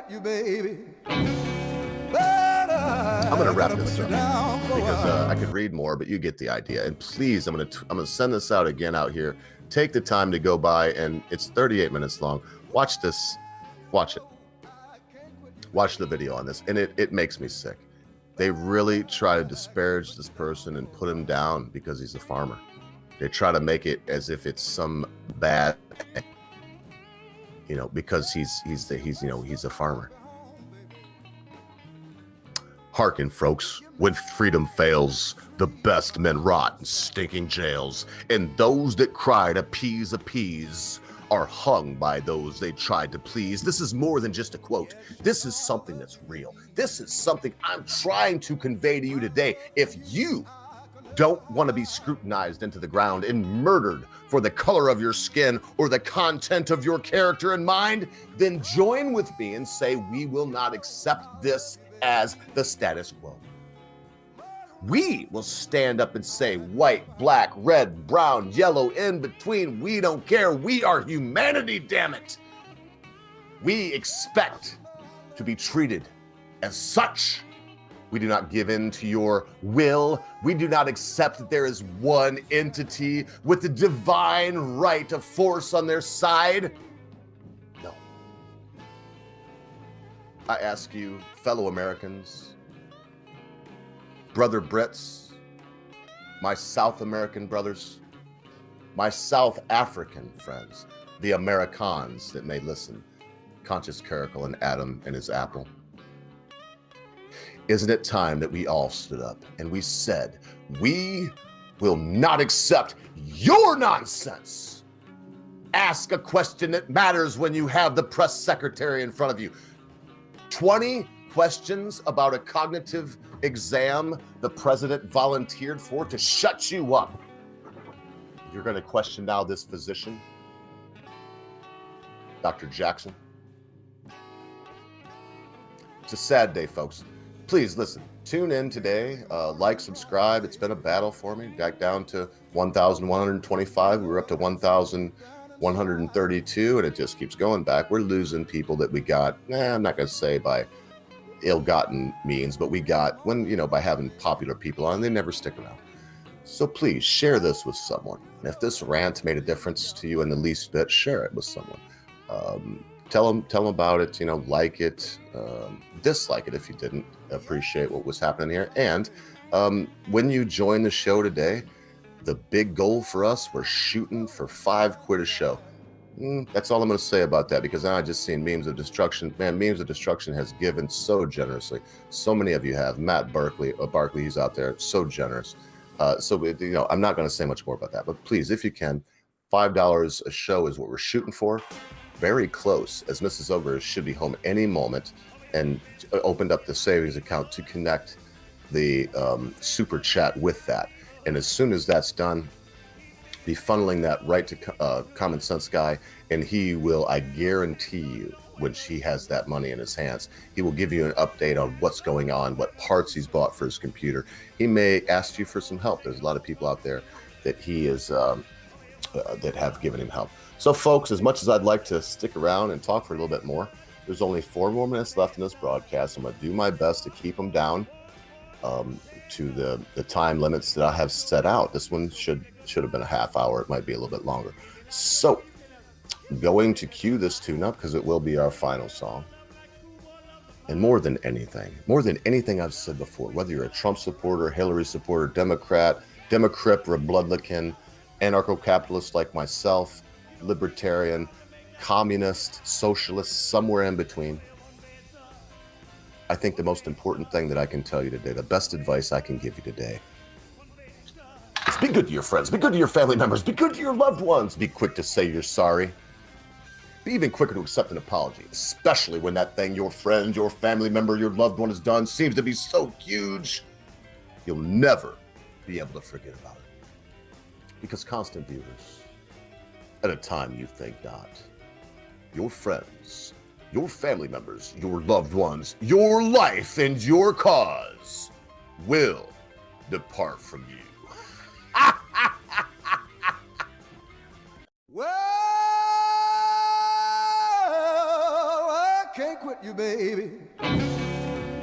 you, baby. I'm gonna wrap this up because I could read more, but you get the idea. And please, I'm gonna send this out again out here. Take the time to go by, and it's 38 minutes long. Watch this. Watch it. Watch the video on this, and it makes me sick. They really try to disparage this person and put him down because he's a farmer. They try to make it as if it's some bad thing, because he's a farmer. Hearken, folks, when freedom fails, the best men rot in stinking jails, and those that cry to appease are hung by those they tried to please. This is more than just a quote. This is something that's real. This is something I'm trying to convey to you today. If you don't want to be scrutinized into the ground and murdered for the color of your skin or the content of your character and mind, then join with me and say we will not accept this as the status quo. We will stand up and say white, black, red, brown, yellow, in between. We don't care. We are humanity, damn it. We expect to be treated as such. We do not give in to your will. We do not accept that there is one entity with the divine right of force on their side. No. I ask you, fellow Americans, brother Brits, my South American brothers, my South African friends, the Americans that may listen, Conscious Caracal and Adam and his apple. Isn't it time that we all stood up and we said, we will not accept your nonsense? Ask a question that matters when you have the press secretary in front of you. 20 questions about a cognitive exam the president volunteered for to shut you up. You're going to question now this physician, Dr. Jackson. It's a sad day, folks. Please listen, tune in today, like, subscribe. It's been a battle for me, back down to 1,125. We were up to 1,132, and it just keeps going back. We're losing people that we got, I'm not going to say by ill-gotten means, but we got by having popular people on, they never stick around. So please share this with someone. And if this rant made a difference to you in the least bit, share it with someone. Tell them about it, like it, dislike it if you didn't appreciate what was happening here. And when you join the show today, the big goal for us, we're shooting for $5 a show. That's all I'm going to say about that, because now I just seen Memes of Destruction. Man, Memes of Destruction has given so generously. So many of you have. Matt Barkley, he's out there, so generous. I'm not going to say much more about that, but please, if you can, $5 a show is what we're shooting for. Very close, as Mrs. Ogre should be home any moment, and opened up the savings account to connect the super chat with that. And as soon as that's done, be funneling that right to Common Sense Guy, and he will, I guarantee you, when he has that money in his hands, he will give you an update on what's going on, what parts he's bought for his computer. He may ask you for some help. There's a lot of people out there that he is that have given him help. So folks, as much as I'd like to stick around and talk for a little bit more, there's only 4 more minutes left in this broadcast. I'm going to do my best to keep them down to the time limits that I have set out. This one should have been a half hour. It might be a little bit longer. So I'm going to cue this tune up because it will be our final song. And more than anything I've said before, whether you're a Trump supporter, Hillary supporter, Democrat, Republican, anarcho-capitalist like myself, libertarian, communist, socialist, somewhere in between, I think the most important thing that I can tell you today, the best advice I can give you today, is be good to your friends, be good to your family members, be good to your loved ones, be quick to say you're sorry, be even quicker to accept an apology, especially when that thing your friend, your family member, your loved one has done seems to be so huge, you'll never be able to forget about it. Because constant viewers, at a time you think not, your friends, your family members, your loved ones, your life and your cause will depart from you. Well, I can't quit you, baby.